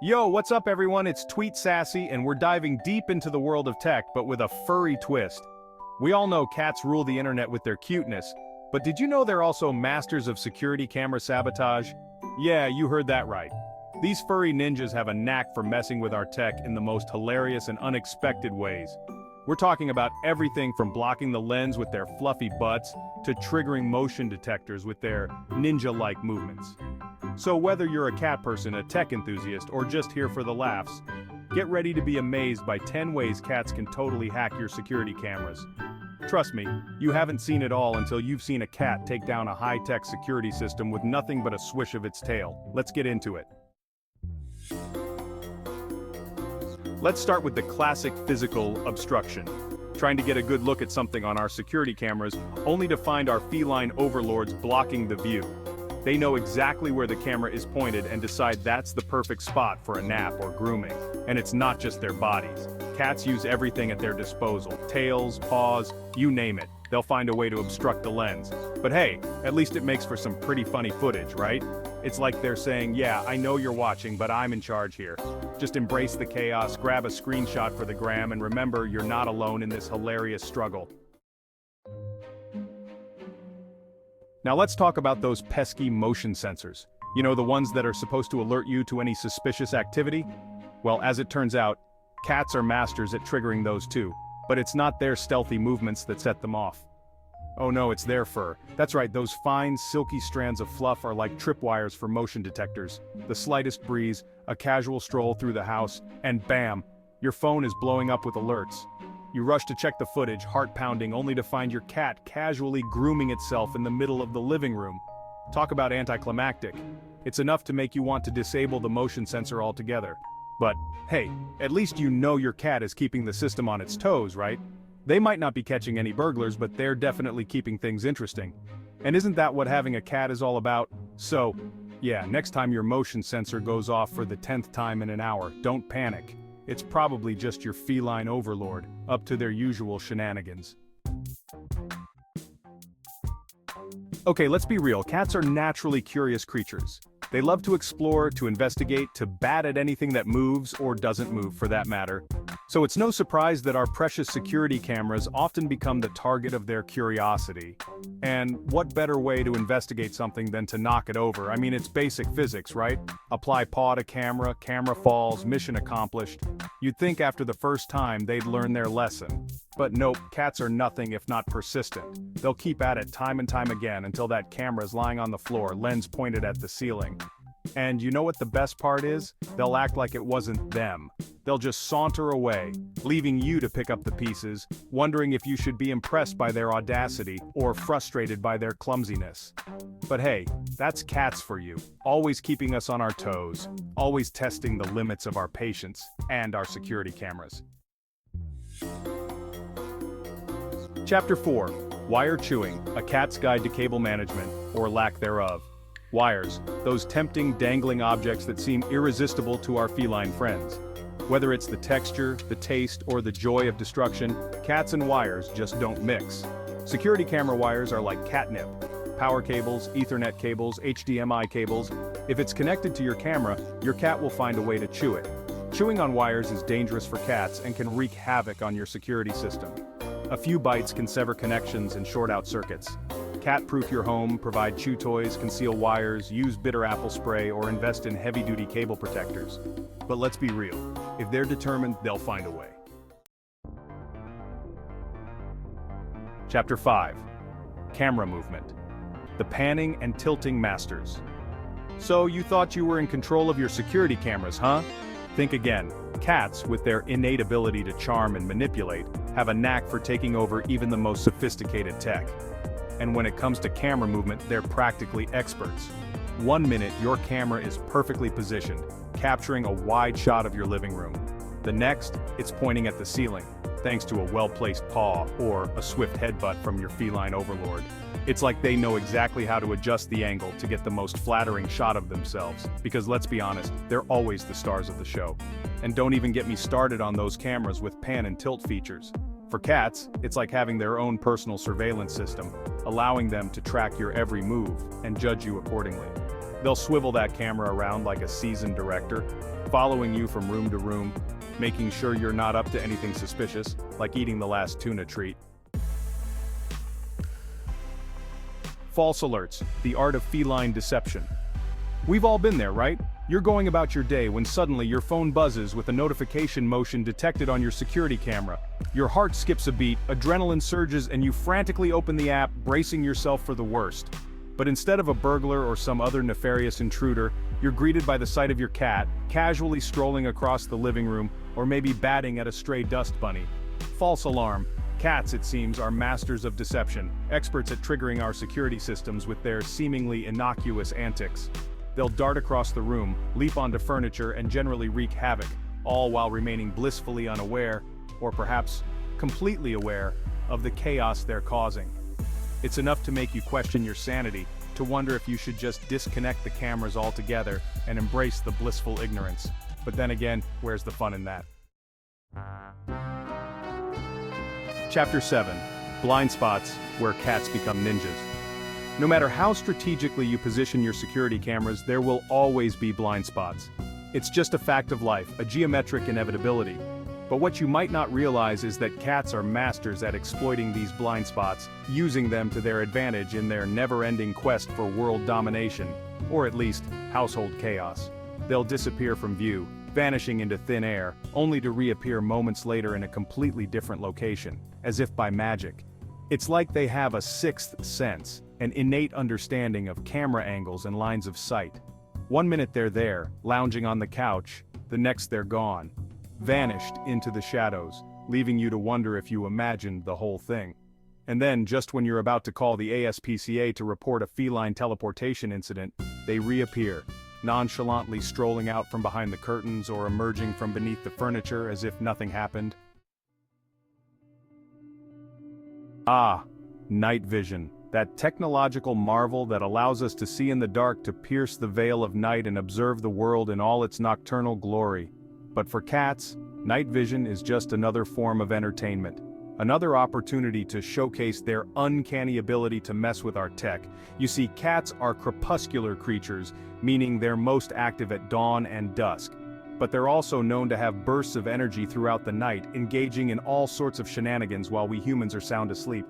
Yo, what's up everyone? It's Tweet Sassy and we're diving deep into the world of tech but with a furry twist. We all know cats rule the internet with their cuteness, but did you know they're also masters of security camera sabotage? Yeah, you heard that right. These furry ninjas have a knack for messing with our tech in the most hilarious and unexpected ways. We're talking about everything from blocking the lens with their fluffy butts to triggering motion detectors with their ninja-like movements. So whether you're a cat person, a tech enthusiast, or just here for the laughs, get ready to be amazed by 10 ways cats can totally hack your security cameras. Trust me, you haven't seen it all until you've seen a cat take down a high-tech security system with nothing but a swish of its tail. Let's get into it. Let's start with the classic physical obstruction. Trying to get a good look at something on our security cameras, only to find our feline overlords blocking the view. They know exactly where the camera is pointed and decide that's the perfect spot for a nap or grooming. And it's not just their bodies. Cats use everything at their disposal. Tails, paws, you name it. They'll find a way to obstruct the lens. But hey, at least it makes for some pretty funny footage, right? It's like they're saying, yeah, I know you're watching, but I'm in charge here. Just embrace the chaos, grab a screenshot for the gram, and remember you're not alone in this hilarious struggle. Now let's talk about those pesky motion sensors. You know, the ones that are supposed to alert you to any suspicious activity? Well, as it turns out, cats are masters at triggering those too, but it's not their stealthy movements that set them off. Oh no, it's their fur. That's right, those fine, silky strands of fluff are like tripwires for motion detectors. The slightest breeze, a casual stroll through the house, and bam, your phone is blowing up with alerts. You rush to check the footage, heart pounding, only to find your cat casually grooming itself in the middle of the living room. Talk about anticlimactic. It's enough to make you want to disable the motion sensor altogether. But, hey, at least you know your cat is keeping the system on its toes, right? They might not be catching any burglars, but they're definitely keeping things interesting. And isn't that what having a cat is all about? So, yeah, next time your motion sensor goes off for the 10th time in an hour, don't panic. It's probably just your feline overlord, up to their usual shenanigans. Okay, let's be real, cats are naturally curious creatures. They love to explore, to investigate, to bat at anything that moves or doesn't move for that matter. So it's no surprise that our precious security cameras often become the target of their curiosity. And what better way to investigate something than to knock it over? I mean, it's basic physics, right? Apply paw to camera, camera falls, mission accomplished. You'd think after the first time they'd learn their lesson. But nope, cats are nothing if not persistent. They'll keep at it time and time again until that camera's lying on the floor, lens pointed at the ceiling. And you know what the best part is? They'll act like it wasn't them. They'll just saunter away, leaving you to pick up the pieces, wondering if you should be impressed by their audacity or frustrated by their clumsiness. But hey, that's cats for you, always keeping us on our toes, always testing the limits of our patience and our security cameras. Chapter 4. Wire Chewing, A Cat's Guide to Cable Management, or Lack Thereof. Wires, those tempting, dangling objects that seem irresistible to our feline friends. Whether it's the texture, the taste, or the joy of destruction, cats and wires just don't mix. Security camera wires are like catnip. Power cables, Ethernet cables, HDMI cables. If it's connected to your camera, your cat will find a way to chew it. Chewing on wires is dangerous for cats and can wreak havoc on your security system. A few bites can sever connections and short out circuits. Cat-proof your home, provide chew toys, conceal wires, use bitter apple spray, or invest in heavy-duty cable protectors. But let's be real, if they're determined, they'll find a way. Chapter 5. Camera Movement. The Panning and Tilting Masters. So you thought you were in control of your security cameras, huh? Think again. Cats, with their innate ability to charm and manipulate, have a knack for taking over even the most sophisticated tech. And when it comes to camera movement, they're practically experts. 1 minute, your camera is perfectly positioned, capturing a wide shot of your living room. The next, it's pointing at the ceiling, thanks to a well-placed paw or a swift headbutt from your feline overlord. It's like they know exactly how to adjust the angle to get the most flattering shot of themselves, because let's be honest, they're always the stars of the show. And don't even get me started on those cameras with pan and tilt features. For cats, it's like having their own personal surveillance system, allowing them to track your every move and judge you accordingly. They'll swivel that camera around like a seasoned director, following you from room to room, making sure you're not up to anything suspicious, like eating the last tuna treat. False alerts, the art of feline deception. We've all been there, right? You're going about your day when suddenly your phone buzzes with a notification motion detected on your security camera. Your heart skips a beat, adrenaline surges, and you frantically open the app, bracing yourself for the worst. But instead of a burglar or some other nefarious intruder, you're greeted by the sight of your cat, casually strolling across the living room, or maybe batting at a stray dust bunny. False alarm. Cats, it seems, are masters of deception, experts at triggering our security systems with their seemingly innocuous antics. They'll dart across the room, leap onto furniture, and generally wreak havoc, all while remaining blissfully unaware, or perhaps completely aware, of the chaos they're causing. It's enough to make you question your sanity, to wonder if you should just disconnect the cameras altogether and embrace the blissful ignorance. But then again, where's the fun in that? Chapter 7. Blind Spots, where cats become ninjas. No matter how strategically you position your security cameras, there will always be blind spots. It's just a fact of life, a geometric inevitability. But what you might not realize is that cats are masters at exploiting these blind spots, using them to their advantage in their never-ending quest for world domination, or at least, household chaos. They'll disappear from view, vanishing into thin air, only to reappear moments later in a completely different location, as if by magic. It's like they have a sixth sense, an innate understanding of camera angles and lines of sight. One minute they're there, lounging on the couch, the next they're gone, vanished into the shadows, leaving you to wonder if you imagined the whole thing. And then, just when you're about to call the ASPCA to report a feline teleportation incident, they reappear, nonchalantly strolling out from behind the curtains or emerging from beneath the furniture as if nothing happened. Ah, night vision, that technological marvel that allows us to see in the dark, to pierce the veil of night and observe the world in all its nocturnal glory. But for cats, night vision is just another form of entertainment. Another opportunity to showcase their uncanny ability to mess with our tech. You see, cats are crepuscular creatures, meaning they're most active at dawn and dusk. But they're also known to have bursts of energy throughout the night, engaging in all sorts of shenanigans while we humans are sound asleep.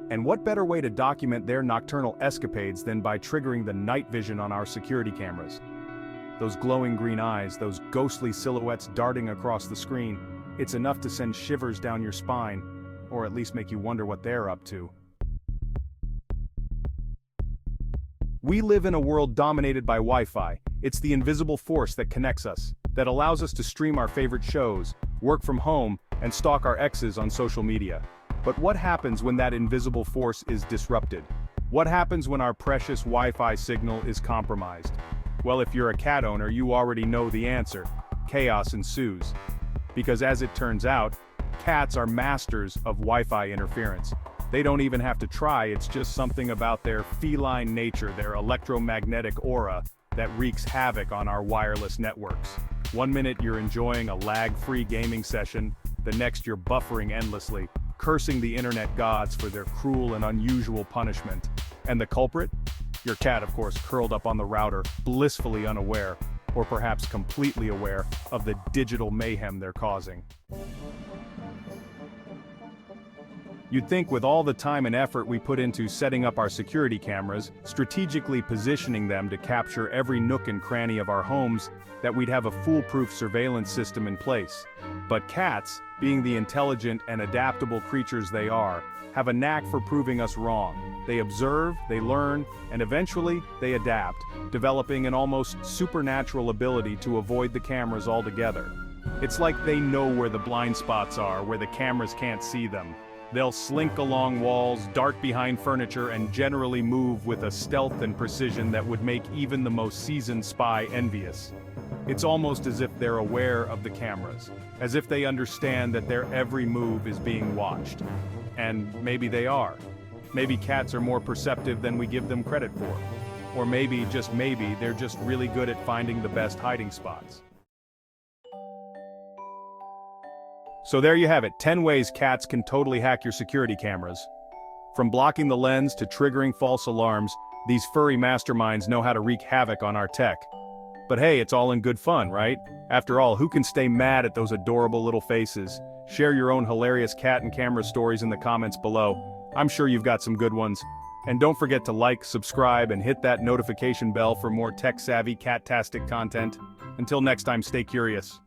And what better way to document their nocturnal escapades than by triggering the night vision on our security cameras? Those glowing green eyes, those ghostly silhouettes darting across the screen, it's enough to send shivers down your spine, or at least make you wonder what they're up to. We live in a world dominated by Wi-Fi. It's the invisible force that connects us, that allows us to stream our favorite shows, work from home, and stalk our exes on social media. But what happens when that invisible force is disrupted? What happens when our precious Wi-Fi signal is compromised? Well, if you're a cat owner, you already know the answer. Chaos ensues. Because as it turns out, cats are masters of Wi-Fi interference. They don't even have to try, it's just something about their feline nature, their electromagnetic aura, that wreaks havoc on our wireless networks. One minute you're enjoying a lag-free gaming session, the next you're buffering endlessly, cursing the internet gods for their cruel and unusual punishment. And the culprit? Your cat, of course, curled up on the router, blissfully unaware, or perhaps completely aware, of the digital mayhem they're causing. You'd think with all the time and effort we put into setting up our security cameras, strategically positioning them to capture every nook and cranny of our homes, that we'd have a foolproof surveillance system in place. But cats, being the intelligent and adaptable creatures they are, have a knack for proving us wrong. They observe, they learn, and eventually, they adapt, developing an almost supernatural ability to avoid the cameras altogether. It's like they know where the blind spots are, where the cameras can't see them. They'll slink along walls, dart behind furniture, and generally move with a stealth and precision that would make even the most seasoned spy envious. It's almost as if they're aware of the cameras, as if they understand that their every move is being watched. And maybe they are. Maybe cats are more perceptive than we give them credit for. Or maybe, just maybe, they're just really good at finding the best hiding spots. So there you have it, 10 ways cats can totally hack your security cameras. From blocking the lens to triggering false alarms, These furry masterminds know how to wreak havoc on our tech. But hey, it's all in good fun, right? After all, who can stay mad at those adorable little faces? Share your own hilarious cat and camera stories in the comments below. I'm sure you've got some good ones. And don't forget to like, subscribe, and hit that notification bell for more tech-savvy, cat-tastic content. Until next time, stay curious.